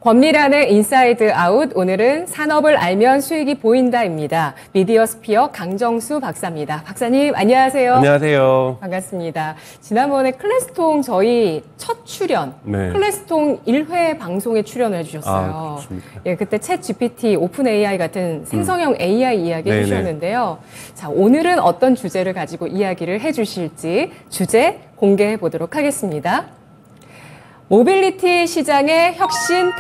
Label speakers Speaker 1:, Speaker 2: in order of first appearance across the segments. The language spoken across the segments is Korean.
Speaker 1: 권미란의 인사이드 아웃, 오늘은 산업을 알면 수익이 보인다입니다. 미디어스피어 강정수 박사입니다. 박사님 안녕하세요.
Speaker 2: 안녕하세요.
Speaker 1: 반갑습니다. 지난번에 클래스통 저희 첫 출연, 클래스통 1회 방송에 출연해 주셨어요. 예, 그때 챗 GPT, 오픈 AI 같은 생성형 AI 이야기 해주셨는데요. 자, 오늘은 어떤 주제를 가지고 이야기를 해주실지 주제 공개해 보도록 하겠습니다. 모빌리티 시장의 혁신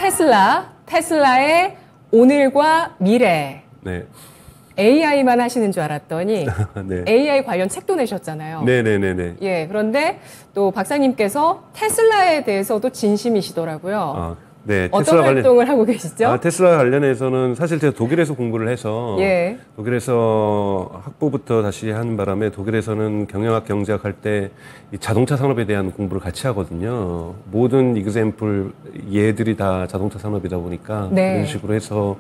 Speaker 1: 테슬라의 오늘과 미래.
Speaker 2: 네.
Speaker 1: AI만 하시는 줄 알았더니
Speaker 2: 네.
Speaker 1: AI 관련 책도 내셨잖아요.
Speaker 2: 네네네네.
Speaker 1: 예, 그런데 또 박사님께서 테슬라에 대해서도 진심이시더라고요.
Speaker 2: 네,
Speaker 1: 어떤
Speaker 2: 테슬라
Speaker 1: 활동을 하고 계시죠?
Speaker 2: 테슬라 관련해서는 사실 제가 독일에서 공부를 해서 독일에서 학부부터 다시 하는 바람에 독일에서는 경영학, 경제학 할 때 이 자동차 산업에 대한 공부를 같이 하거든요. 모든 이그젬플 예들이 다 자동차 산업이다 보니까 그런 식으로 해서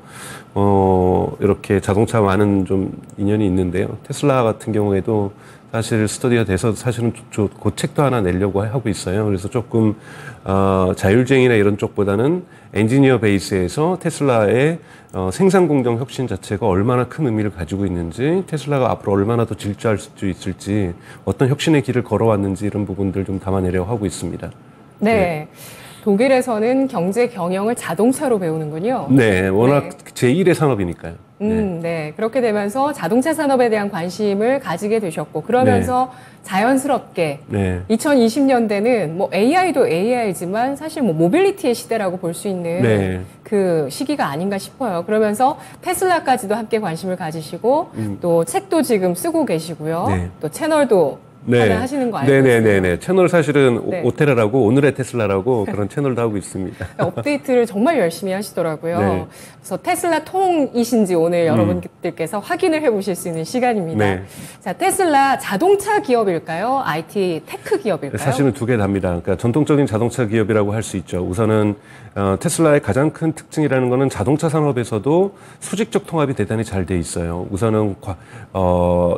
Speaker 2: 이렇게 자동차 많은 좀 인연이 있는데요. 테슬라 같은 경우에도 사실 스터디가 돼서 사실은 그 책도 하나 내려고 하고 있어요. 그래서 조금 자율주행이나 이런 쪽보다는 엔지니어 베이스에서 테슬라의 생산 공정 혁신 자체가 얼마나 큰 의미를 가지고 있는지, 테슬라가 앞으로 얼마나 더 질주할 수 있을지, 어떤 혁신의 길을 걸어왔는지 이런 부분들 좀 담아내려고 하고 있습니다.
Speaker 1: 네. 독일에서는 경제 경영을 자동차로 배우는군요.
Speaker 2: 네, 워낙 제1의 산업이니까요.
Speaker 1: 네. 그렇게 되면서 자동차 산업에 대한 관심을 가지게 되셨고, 그러면서 자연스럽게 2020년대는 뭐 AI도 AI지만 사실 뭐 모빌리티의 시대라고 볼 수 있는 그 시기가 아닌가 싶어요. 그러면서 테슬라까지도 함께 관심을 가지시고 또 책도 지금 쓰고 계시고요. 또 채널도 하시는 거 알고 있어요.
Speaker 2: 채널 사실은 오테라라고, 오늘의 테슬라라고 그런 채널도 하고 있습니다.
Speaker 1: 업데이트를 정말 열심히 하시더라고요. 그래서 테슬라 통이신지 오늘 여러분들께서 확인을 해보실 수 있는 시간입니다. 자, 테슬라 자동차 기업일까요? IT 테크 기업일까요?
Speaker 2: 사실은 두 개 답니다. 그러니까 전통적인 자동차 기업이라고 할 수 있죠. 우선은 테슬라의 가장 큰 특징이라는 거는 자동차 산업에서도 수직적 통합이 대단히 잘 돼 있어요. 우선은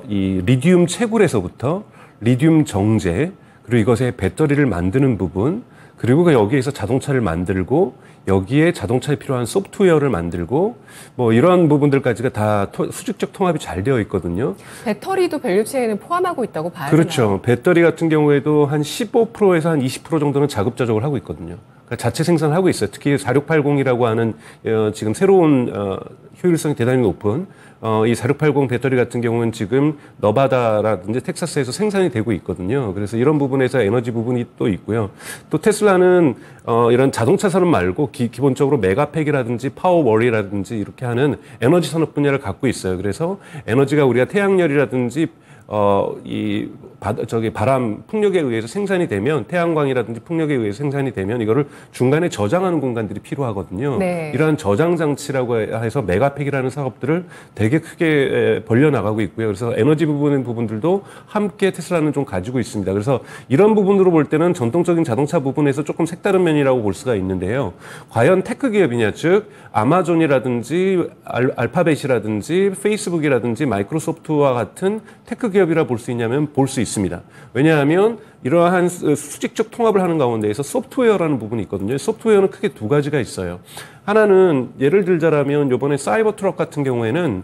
Speaker 2: 이 리튬 채굴에서부터 리튬 정제, 그리고 이것의 배터리를 만드는 부분, 그리고 여기에서 자동차를 만들고 여기에 자동차에 필요한 소프트웨어를 만들고 뭐 이런 부분들까지가 다 수직적 통합이 잘 되어 있거든요.
Speaker 1: 배터리도 밸류체인에 포함하고 있다고 봐야 되나요?
Speaker 2: 그렇죠. 배터리 같은 경우에도 한 15%에서 한 20% 정도는 자급자족을 하고 있거든요. 그러니까 자체 생산을 하고 있어요. 특히 4680이라고 하는 지금 새로운 효율성이 대단히 높은 이 4680 배터리 같은 경우는 지금 너바다라든지 텍사스에서 생산이 되고 있거든요. 그래서 이런 부분에서 에너지 부분이 또 있고요. 또 테슬라는 이런 자동차 산업 말고 기본적으로 메가팩이라든지 파워월이라든지 이렇게 하는 에너지 산업 분야를 갖고 있어요. 그래서 에너지가 우리가 태양열이라든지 바람, 풍력에 의해서 생산이 되면, 태양광이라든지 풍력에 의해서 생산이 되면 이거를 중간에 저장하는 공간들이 필요하거든요. 이러한 저장 장치라고 해서 메가팩이라는 사업들을 되게 크게 벌려나가고 있고요. 그래서 에너지 부분들도 함께 테슬라는 좀 가지고 있습니다. 그래서 이런 부분으로 볼 때는 전통적인 자동차 부분에서 조금 색다른 면이라고 볼 수가 있는데요. 과연 테크 기업이냐, 즉 아마존이라든지 알파벳이라든지 페이스북이라든지 마이크로소프트와 같은 테크 기업이라 볼 수 있냐면 볼 수 있습니다. 왜냐하면 이러한 수직적 통합을 하는 가운데에서 소프트웨어라는 부분이 있거든요. 소프트웨어는 크게 두 가지가 있어요. 하나는 예를 들자면 이번에 사이버 트럭 같은 경우에는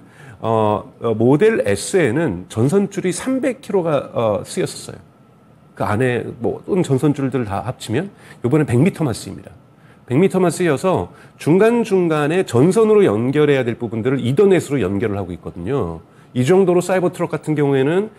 Speaker 2: 모델 S에는 전선줄이 300km가 쓰였었어요. 그 안에 모든 전선줄들 다 합치면 이번에 100m만 쓰입니다. 100m만 쓰여서 중간중간에 전선으로 연결해야 될 부분들을 이더넷으로 연결을 하고 있거든요. 이 정도로 사이버 트럭 같은 경우에는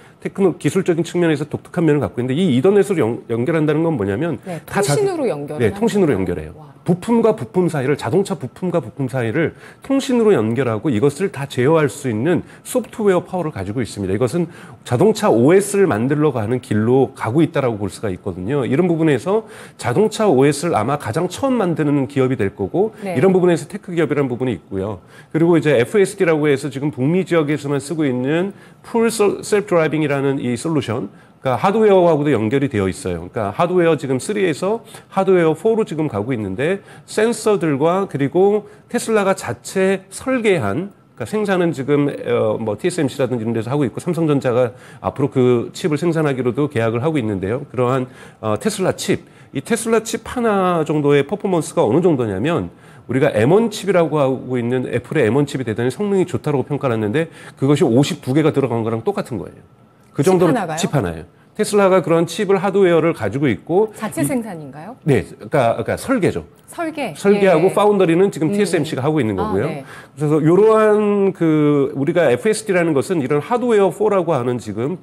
Speaker 2: 기술적인 측면에서 독특한 면을 갖고 있는데, 이 이더넷으로 연결한다는 건 뭐냐면
Speaker 1: 통신으로 연결해요.
Speaker 2: 통신으로 연결해요. 부품과 부품 사이를, 자동차 부품과 부품 사이를 통신으로 연결하고 이것을 다 제어할 수 있는 소프트웨어 파워를 가지고 있습니다. 이것은 자동차 OS를 만들러 가는 길로 가고 있다라고 볼 수가 있거든요. 이런 부분에서 자동차 OS를 아마 가장 처음 만드는 기업이 될 거고, 이런 부분에서 테크 기업이라는 부분이 있고요. 그리고 이제 FSD라고 해서 지금 북미 지역에서만 쓰고 있는 풀 셀프 드라이빙이라는 이 솔루션, 그러니까 하드웨어하고도 연결이 되어 있어요. 그러니까 하드웨어 지금 3에서 하드웨어 4로 지금 가고 있는데, 센서들과 그리고 테슬라가 자체 설계한, 그러니까 생산은 지금 TSMC라든지 이런 데서 하고 있고, 삼성전자가 앞으로 그 칩을 생산하기로도 계약을 하고 있는데요. 그러한 테슬라 칩, 이 테슬라 칩 하나 정도의 퍼포먼스가 어느 정도냐면 우리가 M1 칩이라고 하고 있는 애플의 M1 칩이 대단히 성능이 좋다고 평가를 했는데 그것이 52개가 들어간 거랑 똑같은 거예요. 그 정도로 칩 하나예요. 테슬라가 그런 칩을 하드웨어를 가지고 있고
Speaker 1: 자체 생산인가요?
Speaker 2: 네, 그러니까 설계죠.
Speaker 1: 예.
Speaker 2: 설계하고 파운더리는 지금 TSMC가 하고 있는 거고요. 네. 그래서 이러한 우리가 FSD라는 것은 이런 하드웨어 4라고 하는 지금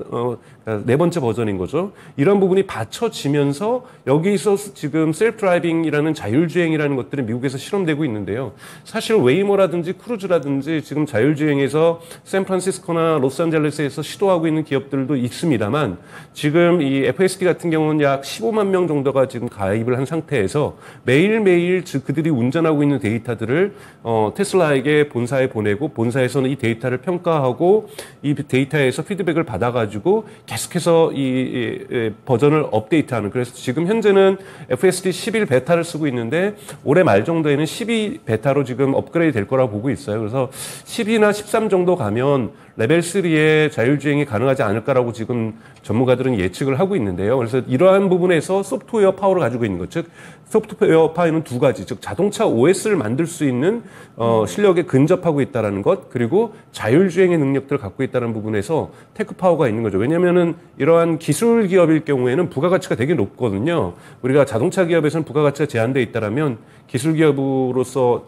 Speaker 2: 네 번째 버전인 거죠. 이런 부분이 받쳐지면서 여기서 지금 셀프 드라이빙이라는 자율주행이라는 것들이 미국에서 실험되고 있는데요. 사실 웨이모라든지 크루즈라든지 지금 자율주행에서 샌프란시스코나 로스앤젤레스에서 시도하고 있는 기업들도 있습니다만 지금 이 FSD 같은 경우는 약 15만 명 정도가 지금 가입을 한 상태에서 매일매일 그들이 운전하고 있는 데이터들을 테슬라에게 본사에 보내고 본사에서는 이 데이터를 평가하고 이 데이터에서 피드백을 받아가지고 계속해서 이 버전을 업데이트하는. 그래서 지금 현재는 FSD 11 베타를 쓰고 있는데 올해 말 정도에는 12 베타로 지금 업그레이드 될 거라고 보고 있어요. 그래서 12나 13 정도 가면 레벨 3의 자율주행이 가능하지 않을까라고 지금 전문가들은 예측을 하고 있는데요. 그래서 이러한 부분에서 소프트웨어 파워를 가지고 있는 것, 즉 소프트웨어 파워는 두 가지, 즉 자동차 OS를 만들 수 있는 실력에 근접하고 있다는 것, 그리고 자율주행의 능력들을 갖고 있다는 부분에서 테크 파워가 있는 거죠. 왜냐하면은 이러한 기술 기업일 경우에는 부가가치가 되게 높거든요. 우리가 자동차 기업에서는 부가가치가 제한되어 있다라면 기술 기업으로서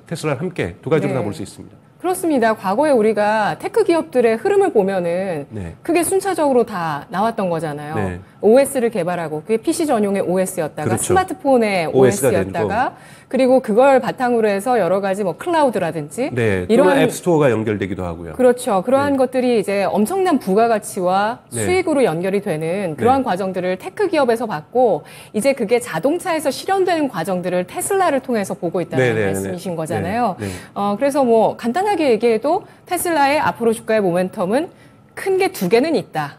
Speaker 2: 테슬라를 함께 두 가지로 다 볼 수 있습니다.
Speaker 1: 그렇습니다. 과거에 우리가 테크 기업들의 흐름을 보면은 그게 순차적으로 다 나왔던 거잖아요. OS를 개발하고 그게 PC 전용의 OS였다가 그렇죠. 스마트폰의 OS였다가 그리고 그걸 바탕으로 해서 여러 가지 뭐 클라우드라든지
Speaker 2: 이런 앱스토어가 연결되기도 하고요.
Speaker 1: 그렇죠. 그러한 것들이 이제 엄청난 부가가치와 수익으로 연결이 되는 그러한 과정들을 테크 기업에서 봤고 이제 그게 자동차에서 실현되는 과정들을 테슬라를 통해서 보고 있다는 말씀이신 거잖아요. 그래서 뭐 간단하게 얘기해도 테슬라의 앞으로 주가의 모멘텀은 큰 게 두 개는 있다.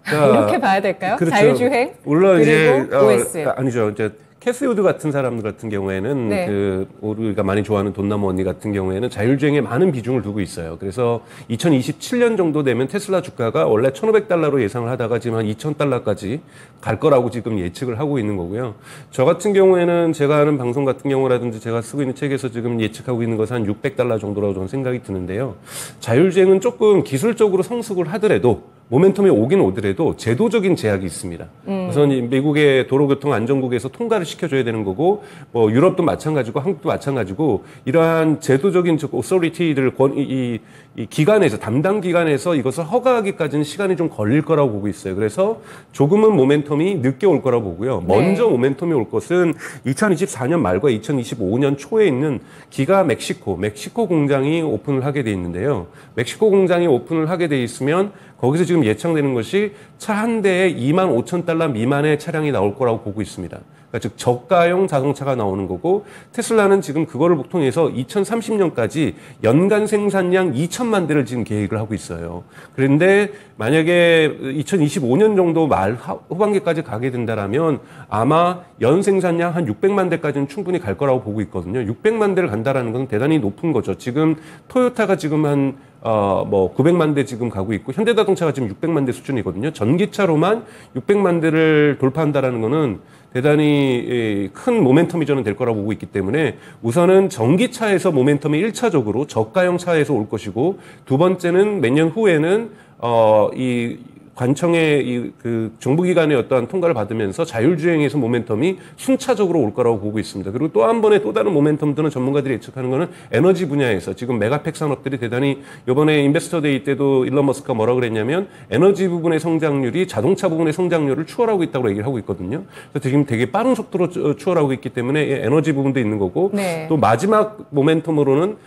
Speaker 1: 이렇게 봐야 될까요?
Speaker 2: 그렇죠.
Speaker 1: 자율주행
Speaker 2: 물론
Speaker 1: 그리고
Speaker 2: 이제
Speaker 1: OS.
Speaker 2: 아니죠. 이제 캐시 우드 같은 사람들 같은 경우에는 우리가 많이 좋아하는 돈나무 언니 같은 경우에는 자율주행에 많은 비중을 두고 있어요. 그래서 2027년 정도 되면 테슬라 주가가 원래 1,500달러로 예상을 하다가 지금 한 2,000달러까지 갈 거라고 지금 예측을 하고 있는 거고요. 저 같은 경우에는 제가 하는 방송 같은 경우라든지 제가 쓰고 있는 책에서 지금 예측하고 있는 것은 한 600달러 정도라고 저는 생각이 드는데요. 자율주행은 조금 기술적으로 성숙을 하더라도 모멘텀이 오긴 오더라도 제도적인 제약이 있습니다. 우선 미국의 도로교통안전국에서 통과를 시켜줘야 되는 거고, 뭐 유럽도 마찬가지고 한국도 마찬가지고 이러한 제도적인 오소리티들 이 기관에서 담당 기관에서 이것을 허가하기까지는 시간이 좀 걸릴 거라고 보고 있어요. 그래서 조금은 모멘텀이 늦게 올 거라고 보고요. 먼저 모멘텀이 올 것은 2024년 말과 2025년 초에 있는 기가 멕시코 공장이 오픈을 하게 돼 있는데요. 멕시코 공장이 오픈을 하게 돼 있으면 거기서 지금 예상되는 것이 차 한 대에 25,000달러 미만의 차량이 나올 거라고 보고 있습니다. 그러니까 즉 저가형 자동차가 나오는 거고 테슬라는 지금 그거를 통해서 2030년까지 연간 생산량 2천만 대를 지금 계획을 하고 있어요. 그런데 만약에 2025년 정도 말 후반기까지 가게 된다라면 아마 연 생산량 한 600만 대까지는 충분히 갈 거라고 보고 있거든요. 600만 대를 간다라는 것은 대단히 높은 거죠. 지금 토요타가 지금 한 900만 대 지금 가고 있고 현대자동차가 지금 600만 대 수준이거든요. 전기차로만 600만 대를 돌파한다라는 거는 대단히 큰 모멘텀이 저는 될 거라고 보고 있기 때문에 우선은 전기차에서 모멘텀이 1차적으로 저가형 차에서 올 것이고 두 번째는 몇 년 후에는 이 관청의 정부기관의 어떠한 통과를 받으면서 자율주행에서 모멘텀이 순차적으로 올 거라고 보고 있습니다. 그리고 또 한 번에 또 다른 모멘텀들은 전문가들이 예측하는 거는 에너지 분야에서 지금 메가팩 산업들이 대단히 이번에 인베스터 데이 때도 일론 머스크가 뭐라고 그랬냐면 에너지 부분의 성장률이 자동차 부분의 성장률을 추월하고 있다고 얘기를 하고 있거든요. 그래서 지금 되게 빠른 속도로 추월하고 있기 때문에 에너지 부분도 있는 거고 또 마지막 모멘텀으로는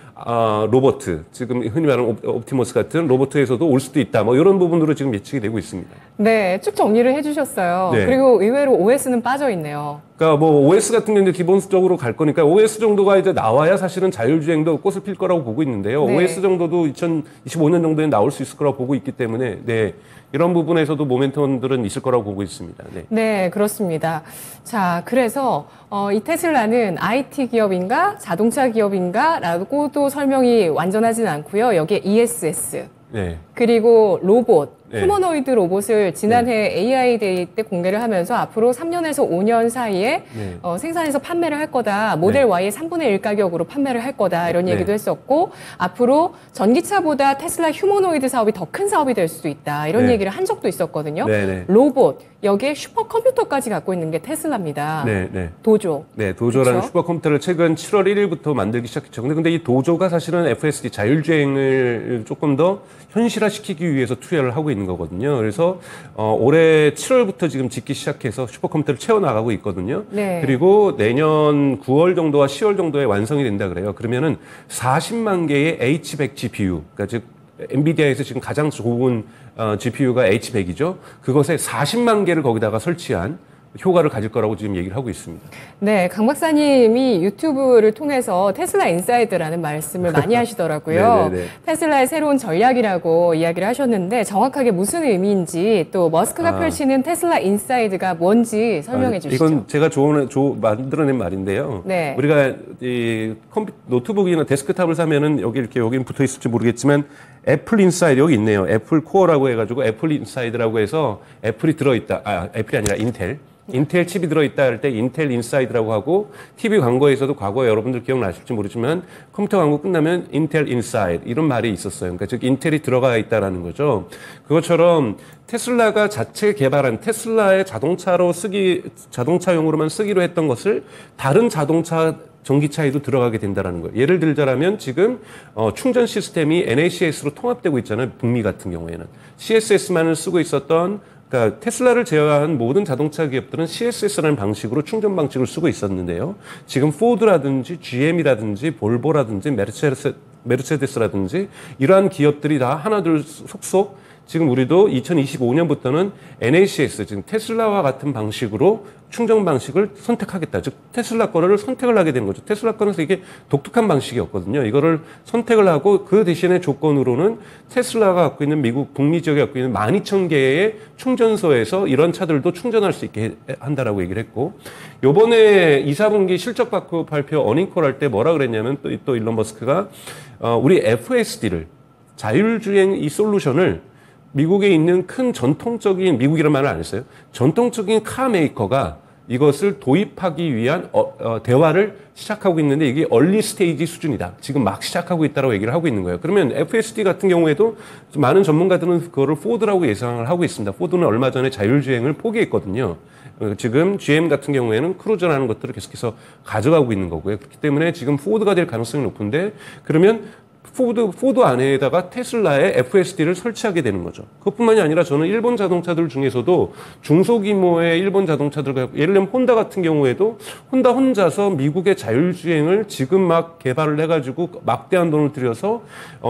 Speaker 2: 로버트, 지금 흔히 말하는 옵티머스 같은 로버트에서도 올 수도 있다. 뭐 이런 부분으로 지금 예측이 되고 있습니다.
Speaker 1: 네, 쭉 정리를 해주셨어요. 그리고 의외로 OS는 빠져 있네요.
Speaker 2: 그러니까 뭐 OS 같은 경우는 기본적으로 갈 거니까 OS 정도가 이제 나와야 사실은 자율주행도 꽃을 필 거라고 보고 있는데요. OS 정도도 2025년 정도에 나올 수 있을 거라고 보고 있기 때문에 이런 부분에서도 모멘텀들은 있을 거라고 보고 있습니다.
Speaker 1: 네, 그렇습니다. 자, 그래서 이 테슬라는 IT 기업인가 자동차 기업인가라고도 설명이 완전하진 않고요. 여기에 ESS 그리고 로봇 휴머노이드 로봇을 지난해 AI 데이 때 공개를 하면서 앞으로 3년에서 5년 사이에 생산해서 판매를 할 거다. 모델 Y의 3분의 1 가격으로 판매를 할 거다. 이런 얘기도 했었고 앞으로 전기차보다 테슬라 휴머노이드 사업이 더 큰 사업이 될 수도 있다. 이런 얘기를 한 적도 있었거든요. 로봇, 여기에 슈퍼컴퓨터까지 갖고 있는 게 테슬라입니다. 도조.
Speaker 2: 도조라는 슈퍼컴퓨터를 최근 7월 1일부터 만들기 시작했죠. 근데 이 도조가 사실은 FSD 자율주행을 조금 더 현실화시키기 위해서 투여를 하고 있는 거거든요. 그래서 올해 7월부터 지금 짓기 시작해서 슈퍼컴퓨터를 채워나가고 있거든요. 그리고 내년 9월 정도와 10월 정도에 완성이 된다 그래요. 그러면은 40만 개의 H100 GPU, 그러니까 즉 엔비디아에서 지금 가장 좋은 GPU가 H100이죠. 그것에 40만 개를 거기다가 설치한 효과를 가질 거라고 지금 얘기를 하고 있습니다.
Speaker 1: 네, 강 박사님이 유튜브를 통해서 테슬라 인사이드라는 말씀을 많이 하시더라고요. 테슬라의 새로운 전략이라고 이야기를 하셨는데 정확하게 무슨 의미인지 또 머스크가 펼치는 테슬라 인사이드가 뭔지 설명해 주시죠.
Speaker 2: 이건 제가 만들어낸 말인데요. 우리가 이 노트북이나 데스크탑을 사면은 여기는 붙어 있을지 모르겠지만 애플 인사이드 여기 있네요. 애플 코어라고 해가지고 애플 인사이드라고 해서 애플이 들어있다. 애플이 아니라 인텔 칩이 들어있다 할 때 인텔 인사이드라고 하고 TV 광고에서도 과거에 여러분들 기억나실지 모르지만 컴퓨터 광고 끝나면 인텔 인사이드 이런 말이 있었어요. 그러니까 즉 인텔이 들어가 있다라는 거죠. 그것처럼 테슬라가 자체 개발한 테슬라의 자동차용으로만 쓰기로 했던 것을 다른 전기차에도 들어가게 된다는 거예요. 예를 들자면 지금 충전 시스템이 NACS로 통합되고 있잖아요. 북미 같은 경우에는. CSS만을 쓰고 있었던 그러니까 테슬라를 제외한 모든 자동차 기업들은 CSS라는 방식으로 충전 방식을 쓰고 있었는데요. 지금 포드라든지 GM이라든지 볼보라든지 메르세데스라든지 이러한 기업들이 다 하나둘 속속 지금 우리도 2025년부터는 NACS, 지금 테슬라와 같은 방식으로 충전 방식을 선택하겠다. 즉, 테슬라 거를 선택을 하게 되는 거죠. 테슬라 거는 이게 독특한 방식이었거든요. 이거를 선택을 하고 그 대신에 조건으로는 테슬라가 갖고 있는 북미 지역에 갖고 있는 12,000개의 충전소에서 이런 차들도 충전할 수 있게 한다라고 얘기를 했고, 요번에 2, 4분기 실적 발표 어닝콜 할 때 뭐라 그랬냐면 또 일론 머스크가 우리 FSD를 자율주행 이 솔루션을 미국에 있는 큰 전통적인, 미국이란 말을 안 했어요. 전통적인 카 메이커가 이것을 도입하기 위한 대화를 시작하고 있는데 이게 얼리 스테이지 수준이다. 지금 막 시작하고 있다고 얘기를 하고 있는 거예요. 그러면 FSD 같은 경우에도 많은 전문가들은 그거를 포드라고 예상을 하고 있습니다. 포드는 얼마 전에 자율주행을 포기했거든요. 지금 GM 같은 경우에는 크루저라는 것들을 계속해서 가져가고 있는 거고요. 그렇기 때문에 지금 포드가 될 가능성이 높은데 그러면 포드 안에다가 테슬라의 FSD를 설치하게 되는 거죠. 그것뿐만이 아니라 저는 일본 자동차들 중에서도 중소규모의 일본 자동차들, 예를 들면 혼다 같은 경우에도 혼다 혼자서 미국의 자율주행을 지금 막 개발을 해가지고 막대한 돈을 들여서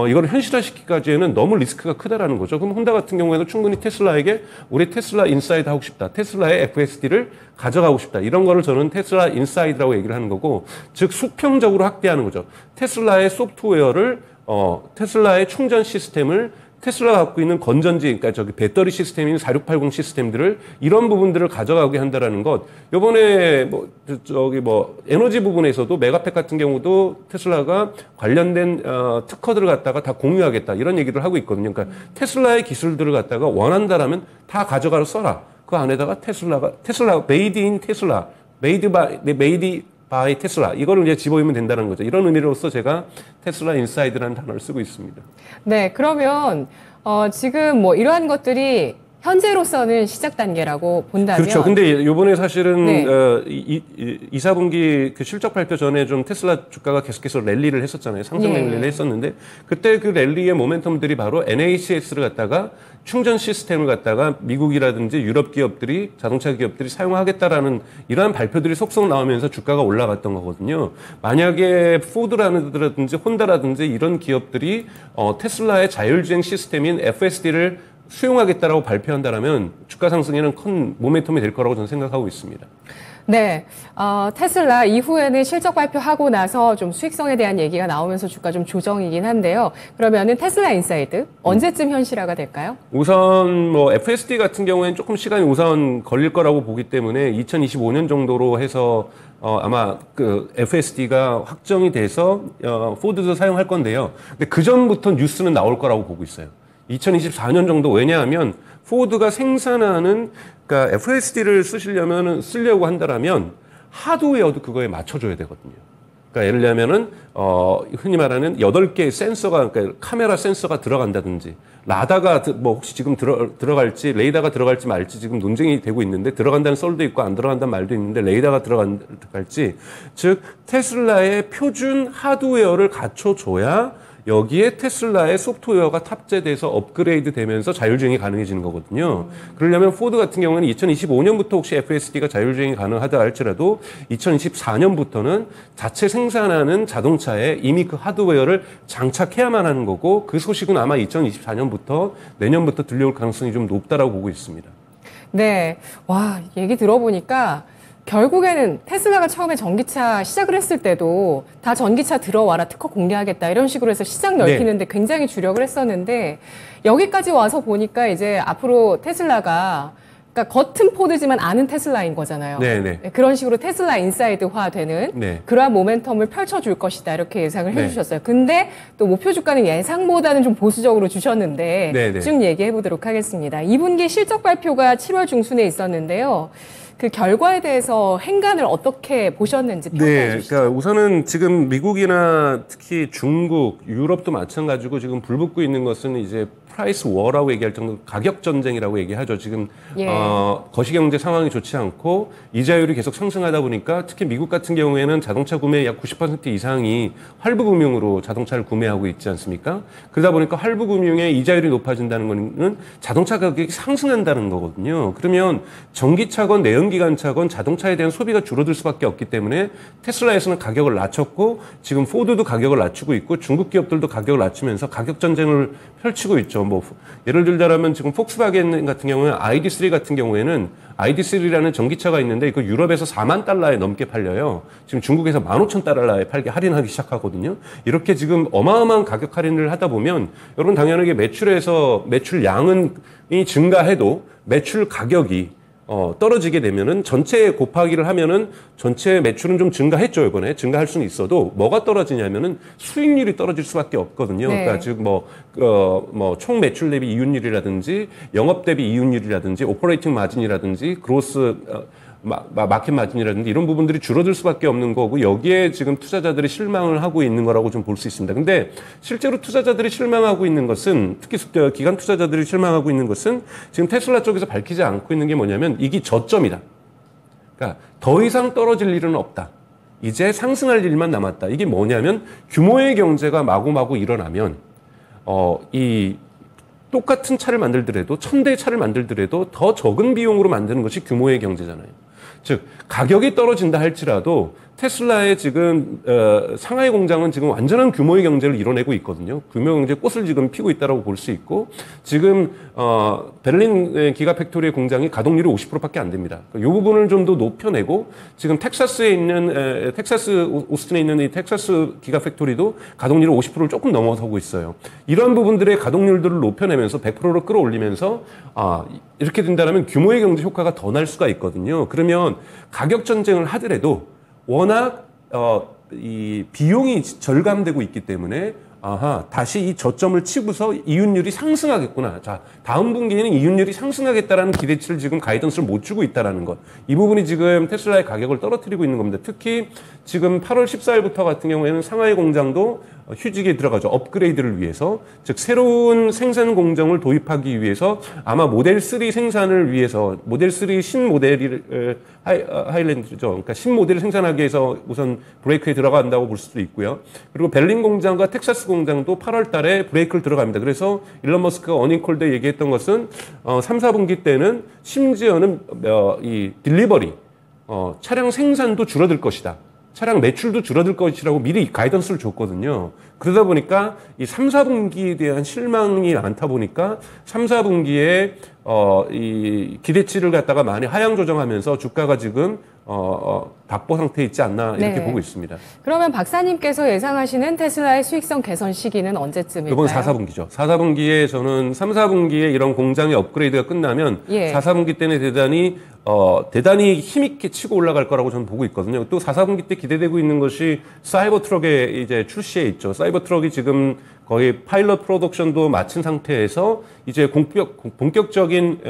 Speaker 2: 이걸 현실화시키기까지는 너무 리스크가 크다라는 거죠. 그럼 혼다 같은 경우에도 충분히 테슬라에게 우리 테슬라 인사이드 하고 싶다. 테슬라의 FSD를 가져가고 싶다. 이런 거를 저는 테슬라 인사이드라고 얘기를 하는 거고, 즉 수평적으로 확대하는 거죠. 테슬라의 소프트웨어를 테슬라의 충전 시스템을 테슬라가 갖고 있는 건전지, 그러니까 배터리 시스템인 4680 시스템들을 이런 부분들을 가져가게 한다라는 것. 요번에 에너지 부분에서도 메가팩 같은 경우도 테슬라가 관련된 특허들을 갖다가 다 공유하겠다 이런 얘기를 하고 있거든요. 그러니까 테슬라의 기술들을 갖다가 원한다라면 다 가져가서 써라. 그 안에다가 테슬라 메이드 인 테슬라, 메이드 바이 테슬라 이거를 이제 집어넣으면 된다는 거죠. 이런 의미로서 제가 테슬라 인사이드라는 단어를 쓰고 있습니다.
Speaker 1: 네, 그러면 지금 이러한 것들이 현재로서는 시작 단계라고 본다면
Speaker 2: 그렇죠. 근데 요번에 사실은 2, 4분기 그 실적 발표 전에 좀 테슬라 주가가 계속해서 랠리를 했었잖아요. 상승 랠리를 했었는데 그때 그 랠리의 모멘텀들이 바로 NACS를 갖다가 충전 시스템을 갖다가 미국이라든지 유럽 기업들이 자동차 기업들이 사용하겠다라는 이러한 발표들이 속속 나오면서 주가가 올라갔던 거거든요. 만약에 포드라든지 혼다라든지 이런 기업들이 테슬라의 자율주행 시스템인 FSD를 수용하겠다라고 발표한다라면 주가 상승에는 큰 모멘텀이 될 거라고 저는 생각하고 있습니다.
Speaker 1: 네, 테슬라 이후에는 실적 발표하고 나서 좀 수익성에 대한 얘기가 나오면서 주가 좀 조정이긴 한데요. 그러면은 테슬라 인사이드 언제쯤 현실화가 될까요?
Speaker 2: 우선 FSD 같은 경우에는 조금 시간이 우선 걸릴 거라고 보기 때문에 2025년 정도로 해서 아마 그 FSD가 확정이 돼서 포드도 사용할 건데요. 근데 그 전부터 뉴스는 나올 거라고 보고 있어요. 2024년 정도. 왜냐하면 포드가 생산하는 그러니까 FSD를 쓰려고 한다라면 하드웨어도 그거에 맞춰줘야 되거든요. 그러니까 예를 들면은 흔히 말하는 8개의 센서가 그러니까 카메라 센서가 들어간다든지 라다가 뭐 혹시 지금 들어갈지 레이더가 들어갈지 말지 지금 논쟁이 되고 있는데 들어간다는 썰도 있고 안 들어간다는 말도 있는데 레이더가 들어갈지 즉 테슬라의 표준 하드웨어를 갖춰줘야 여기에 테슬라의 소프트웨어가 탑재돼서 업그레이드 되면서 자율주행이 가능해지는 거거든요. 그러려면 포드 같은 경우는 2025년부터 혹시 FSD가 자율주행이 가능하다 할지라도 2024년부터는 자체 생산하는 자동차에 이미 그 하드웨어를 장착해야만 하는 거고 그 소식은 아마 2024년부터 내년부터 들려올 가능성이 좀 높다라고 보고 있습니다.
Speaker 1: 네. 와, 얘기 들어보니까 결국에는 테슬라가 처음에 전기차 시작을 했을 때도 다 전기차 들어와라 특허 공개하겠다 이런 식으로 해서 시장 넓히는데 네. 굉장히 주력을 했었는데 여기까지 와서 보니까 이제 앞으로 테슬라가 그러니까 겉은 포드지만 안은 테슬라인 거잖아요. 네네. 그런 식으로 테슬라 인사이드화 되는 네. 그러한 모멘텀을 펼쳐줄 것이다 이렇게 예상을 네. 해주셨어요. 근데 또 목표 주가는 예상보다는 좀 보수적으로 주셨는데 네네. 좀 얘기해 보도록 하겠습니다. 2분기 실적 발표가 7월 중순에 있었는데요. 그 결과에 대해서 행간을 어떻게 보셨는지 평가해 주시죠.
Speaker 2: 그러니까 우선은 지금 미국이나 특히 중국, 유럽도 마찬가지고 지금 불붙고 있는 것은 이제 프라이스 워라고 얘기할 정도로 가격 전쟁이라고 얘기하죠. 지금 예. 거시경제 상황이 좋지 않고 이자율이 계속 상승하다 보니까 특히 미국 같은 경우에는 자동차 구매의 약 90% 이상이 할부금융으로 자동차를 구매하고 있지 않습니까? 그러다 보니까 할부금융의 이자율이 높아진다는 거는 자동차 가격이 상승한다는 거거든요. 그러면 전기차건 내연기관차건 자동차에 대한 소비가 줄어들 수밖에 없기 때문에 테슬라에서는 가격을 낮췄고 지금 포드도 가격을 낮추고 있고 중국 기업들도 가격을 낮추면서 가격 전쟁을 펼치고 있죠. 뭐 예를 들자면 지금 폭스바겐 같은 경우는 ID3 같은 경우에는 ID3라는 전기차가 있는데 그 유럽에서 4만 달러에 넘게 팔려요. 지금 중국에서 15,000달러에 팔게 할인하기 시작하거든요. 이렇게 지금 어마어마한 가격 할인을 하다 보면 여러분 당연하게 매출량은 증가해도 매출 가격이 떨어지게 되면은 전체 곱하기를 하면은 전체 매출은 좀 증가했죠, 이번에. 증가할 수는 있어도 뭐가 떨어지냐면은 수익률이 떨어질 수밖에 없거든요. 네. 그러니까 즉 총 매출 대비 이윤율이라든지 영업 대비 이윤율이라든지 오퍼레이팅 마진이라든지 그로스 마켓 마진이라든지 이런 부분들이 줄어들 수밖에 없는 거고 여기에 지금 투자자들이 실망을 하고 있는 거라고 좀 볼 수 있습니다. 근데 실제로 투자자들이 실망하고 있는 것은 특히 기관 투자자들이 실망하고 있는 것은 지금 테슬라 쪽에서 밝히지 않고 있는 게 뭐냐면 이게 저점이다. 그러니까 더 이상 떨어질 일은 없다. 이제 상승할 일만 남았다. 이게 뭐냐면 규모의 경제가 마구마구 일어나면 이 똑같은 차를 만들더라도 1000대의 차를 만들더라도 더 적은 비용으로 만드는 것이 규모의 경제잖아요. 즉 가격이 떨어진다 할지라도 테슬라의 지금 상하이 공장은 지금 완전한 규모의 경제를 이뤄내고 있거든요. 규모 경제 꽃을 지금 피고 있다라고 볼 수 있고 지금 베를린 기가팩토리 공장이 가동률이 50%밖에 안 됩니다. 이 부분을 좀 더 높여내고 지금 텍사스에 있는 오스틴에 있는 이 텍사스 기가팩토리도 가동률이 50%를 조금 넘어서고 있어요. 이러한 부분들의 가동률들을 높여내면서 100%로 끌어올리면서 이렇게 된다면 규모의 경제 효과가 더 날 수가 있거든요. 그러면 가격 전쟁을 하더라도 워낙 이 비용이 절감되고 있기 때문에 다시 이 저점을 치고서 이윤율이 상승하겠구나. 자, 다음 분기에는 이윤율이 상승하겠다라는 기대치를 지금 가이던스를 못 주고 있다라는 것. 이 부분이 지금 테슬라의 가격을 떨어뜨리고 있는 겁니다. 특히 지금 8월 14일부터 같은 경우에는 상하이 공장도 휴직에 들어가죠. 업그레이드를 위해서. 즉 새로운 생산 공정을 도입하기 위해서 아마 모델 3 생산을 위해서 모델 3 신모델이 하일랜드죠. 그러니까 신모델을 생산하기 위해서 우선 브레이크에 들어간다고 볼 수도 있고요. 그리고 벨린 공장과 텍사스 공장도 8월 달에 브레이크를 들어갑니다. 그래서 일론 머스크가 어닝콜 때 얘기했던 것은 3, 4분기 때는 심지어는 이 딜리버리 차량 생산도 줄어들 것이다. 차량 매출도 줄어들 것이라고 미리 가이던스를 줬거든요. 그러다 보니까 이 3, 4분기에 대한 실망이 많다 보니까 3, 4분기에 이 기대치를 갖다가 많이 하향 조정하면서 주가가 지금 박보 상태에 있지 않나 이렇게 보고 있습니다.
Speaker 1: 그러면 박사님께서 예상하시는 테슬라의 수익성 개선 시기는 언제쯤일까요?
Speaker 2: 이번 4, 4분기죠. 4, 4분기에 저는 3, 4분기에 이런 공장의 업그레이드가 끝나면 4, 4분기 때는 대단히 힘있게 치고 올라갈 거라고 저는 보고 있거든요. 또 4, 4분기 때 기대되고 있는 것이 사이버 트럭의 이제 출시에 있죠. 사이버 트럭이 지금 거의 파일럿 프로덕션도 마친 상태에서 이제 본격적인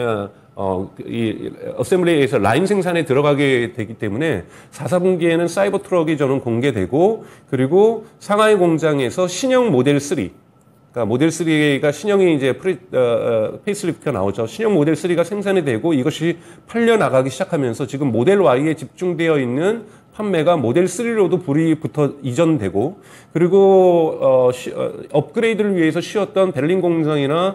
Speaker 2: 이 어셈블리에서 라인 생산에 들어가게 되기 때문에 4, 4분기에는 사이버 트럭이 저는 공개되고, 그리고 상하이 공장에서 신형 모델 3, 그러니까 모델 3가 신형이 이제 페이스리프트가 나오죠. 신형 모델 3가 생산이 되고 이것이 팔려 나가기 시작하면서 지금 모델 Y에 집중되어 있는 판매가 모델 3로도 불이 붙어 이전되고, 그리고 업그레이드를 위해서 쉬었던 베를린 공장이나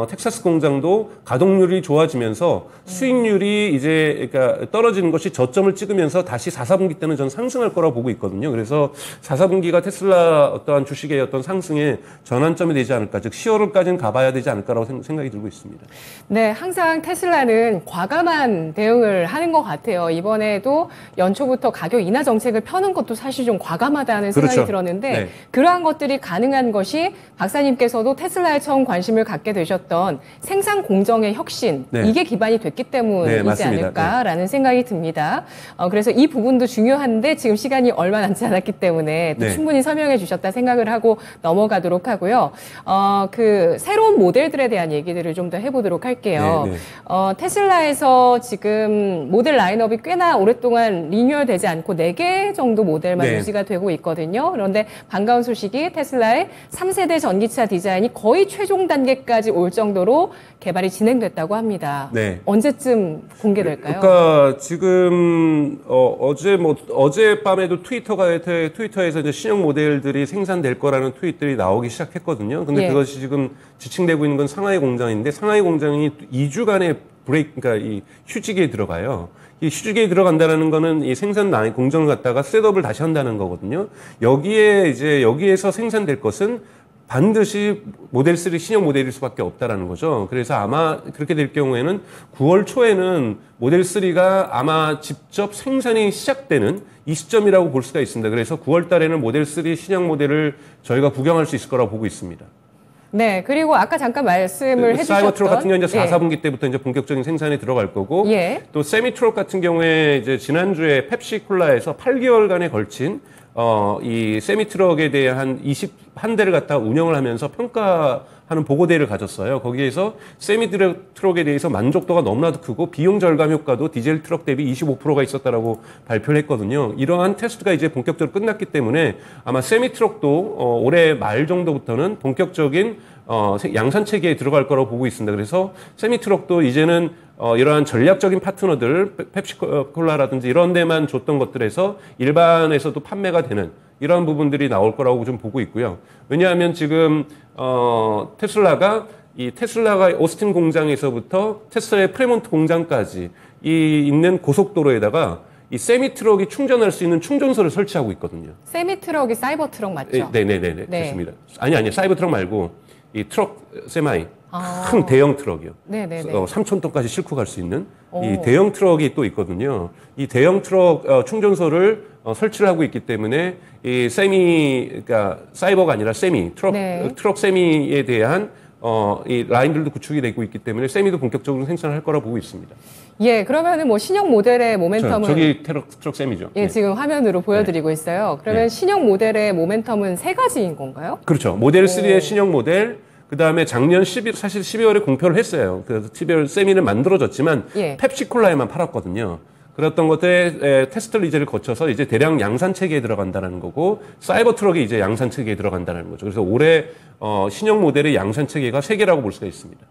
Speaker 2: 텍사스 공장도 가동률이 좋아지면서 수익률이 이제 그러니까 떨어지는 것이 저점을 찍으면서 다시 4, 4분기 때는 전 상승할 거라고 보고 있거든요. 그래서 4, 4분기가 테슬라 어떠한 주식의 어떤 상승의 전환점이 되지 않을까, 즉 10월까지는 가봐야 되지 않을까라고 생각이 들고 있습니다.
Speaker 1: 네, 항상 테슬라는 과감한 대응을 하는 것 같아요. 이번에도 연초부터 가격 인하 정책을 펴는 것도 사실 좀 과감하다는 생각이
Speaker 2: 그렇죠.
Speaker 1: 들었는데,
Speaker 2: 네.
Speaker 1: 그러한 것들이 가능한 것이 박사님께서도 테슬라에 처음 관심을 갖게 되셨던 생산 공정의 혁신,
Speaker 2: 네.
Speaker 1: 이게 기반이 됐기 때문이지
Speaker 2: 네,
Speaker 1: 않을까라는 생각이 듭니다. 그래서 이 부분도 중요한데 지금 시간이 얼마 남지 않았기 때문에 또
Speaker 2: 네.
Speaker 1: 충분히 설명해 주셨다 생각을 하고 넘어가도록 하고요. 그 새로운 모델들에 대한 얘기들을 좀 더 해보도록 할게요.
Speaker 2: 네, 네.
Speaker 1: 테슬라에서 지금 모델 라인업이 꽤나 오랫동안 리뉴얼되지 않고 4개 정도 모델만
Speaker 2: 네.
Speaker 1: 유지가 되고 있거든요. 그런데 반가운 소식이 테슬라의 3세대 전기차 디자인이 거의 최종 단계까지 올 정도로 개발이 진행됐다고 합니다.
Speaker 2: 네.
Speaker 1: 언제쯤 공개될까요?
Speaker 2: 그러니까 지금 어젯밤에도 트위터에서 이제 신형 모델들이 생산될 거라는 트윗들이 나오기 시작했거든요. 근데
Speaker 1: 예.
Speaker 2: 그것이 지금 지칭되고 있는 건 상하이 공장인데, 상하이 공장이 2주간의 그러니까 이 휴직에 들어가요. 이 휴직에 들어간다는 거는 이 생산 라인 공정을 갖다가 셋업을 다시 한다는 거거든요. 여기에서 생산될 것은 반드시 모델 3 신형 모델일 수밖에 없다라는 거죠. 그래서 아마 그렇게 될 경우에는 9월 초에는 모델 3가 아마 직접 생산이 시작되는 이 시점이라고 볼 수가 있습니다. 그래서 9월 달에는 모델 3 신형 모델을 저희가 구경할 수 있을 거라고 보고 있습니다.
Speaker 1: 네, 그리고 아까 잠깐 말씀을 해주셨던
Speaker 2: 사이버 트럭 같은 경우는 이제 4,
Speaker 1: 예.
Speaker 2: 4분기 때부터 이제 본격적인 생산이 들어갈 거고,
Speaker 1: 예.
Speaker 2: 또 세미 트럭 같은 경우에 이제 지난주에 펩시콜라에서 8개월간에 걸친 이 세미 트럭에 대한 21대를 갖다 운영을 하면서 평가하는 보고대회를 가졌어요. 거기에서 세미 트럭에 대해서 만족도가 너무나도 크고 비용 절감 효과도 디젤 트럭 대비 25%가 있었다라고 발표를 했거든요. 이러한 테스트가 이제 본격적으로 끝났기 때문에 아마 세미 트럭도 올해 말 정도부터는 본격적인 양산 체계에 들어갈 거라고 보고 있습니다. 그래서 세미 트럭도 이제는 이러한 전략적인 파트너들, 펩시콜라라든지 이런 데만 줬던 것들에서 일반에서도 판매가 되는 이러한 부분들이 나올 거라고 좀 보고 있고요. 왜냐하면 지금 테슬라가 오스틴 공장에서부터 테슬라의 프레몬트 공장까지 있는 고속도로에다가 이 세미 트럭이 충전할 수 있는 충전소를 설치하고 있거든요.
Speaker 1: 세미 트럭이 사이버 트럭 맞죠?
Speaker 2: 네네네.
Speaker 1: 네.
Speaker 2: 좋습니다. 아니, 사이버 트럭 말고 이 트럭 세마이. 큰 대형 트럭이요.
Speaker 1: 네네네.
Speaker 2: 3,000톤까지 싣고 갈 수 있는 이 대형 트럭이 또 있거든요. 이 대형 트럭 충전소를 설치를 하고 있기 때문에 이 그러니까 사이버가 아니라 세미 트럭 세미에 대한 이 라인들도 구축이 되고 있기 때문에 세미도 본격적으로 생산을 할 거라 보고 있습니다.
Speaker 1: 예, 그러면은 뭐 신형 모델의 모멘텀은
Speaker 2: 저기 트럭 세미죠.
Speaker 1: 예,
Speaker 2: 네.
Speaker 1: 지금 화면으로 보여드리고 있어요. 그러면
Speaker 2: 네.
Speaker 1: 신형 모델의 모멘텀은 3가지인 건가요?
Speaker 2: 그렇죠. 모델 3의 신형 모델, 그 다음에 작년 사실 12월에 공표를 했어요. 그래서 12월 세미는 만들어졌지만
Speaker 1: 예.
Speaker 2: 펩시콜라에만 팔았거든요. 그랬던 것에 테스트 리즈를 거쳐서 이제 대량 양산 체계에 들어간다는 거고, 사이버 트럭이 이제 양산 체계에 들어간다는 거죠. 그래서 올해 신형 모델의 양산 체계가 3개라고 볼 수가 있습니다.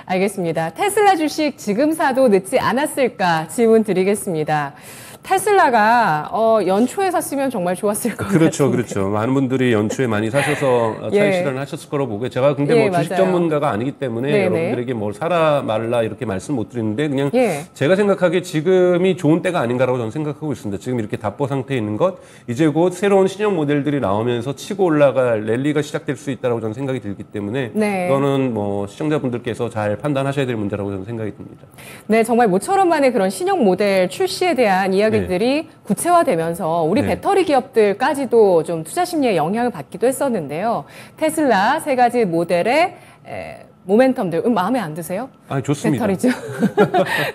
Speaker 1: 알겠습니다. 테슬라 주식 지금 사도 늦지 않았을까 질문 드리겠습니다. 테슬라가 연초에 샀으면 정말 좋았을 것
Speaker 2: 그렇죠,
Speaker 1: 같은데.
Speaker 2: 그렇죠. 많은 분들이 연초에 많이 사셔서 차익 실현을 하셨을 거라고 보고요. 제가 근데
Speaker 1: 예,
Speaker 2: 뭐 주식
Speaker 1: 맞아요.
Speaker 2: 전문가가 아니기 때문에
Speaker 1: 네네.
Speaker 2: 여러분들에게 뭘 사라 말라 이렇게 말씀 못 드리는데, 그냥
Speaker 1: 예.
Speaker 2: 제가 생각하기에 지금이 좋은 때가 아닌가라고 저는 생각하고 있습니다. 지금 이렇게 답보 상태에 있는 것, 이제 곧 새로운 신형 모델들이 나오면서 치고 올라갈 랠리가 시작될 수 있다고 저는 생각이 들기 때문에
Speaker 1: 네.
Speaker 2: 이거는 뭐 시청자분들께서 잘 판단하셔야 될 문제라고 저는 생각이 듭니다.
Speaker 1: 네, 정말 모처럼 만의 그런 신형 모델 출시에 대한 이야기들이 구체화되면서 우리
Speaker 2: 네.
Speaker 1: 배터리 기업들까지도 좀 투자 심리에 영향을 받기도 했었는데요. 테슬라 3가지 모델의 모멘텀들 마음에 안 드세요?
Speaker 2: 아, 좋습니다.
Speaker 1: 배터리죠.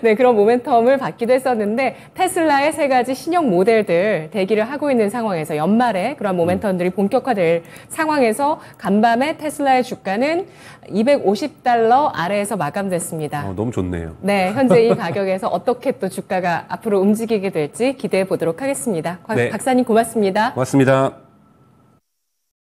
Speaker 1: 네, 그런 모멘텀을 받기도 했었는데 테슬라의 세 가지 신형 모델들 대기를 하고 있는 상황에서 연말에 그런 모멘텀들이 본격화될 상황에서 간밤에 테슬라의 주가는 $250 아래에서 마감됐습니다.
Speaker 2: 너무 좋네요.
Speaker 1: 네, 현재 이 가격에서 어떻게 또 주가가 앞으로 움직이게 될지 기대해 보도록 하겠습니다.
Speaker 2: 네.
Speaker 1: 박사님 고맙습니다.
Speaker 2: 고맙습니다.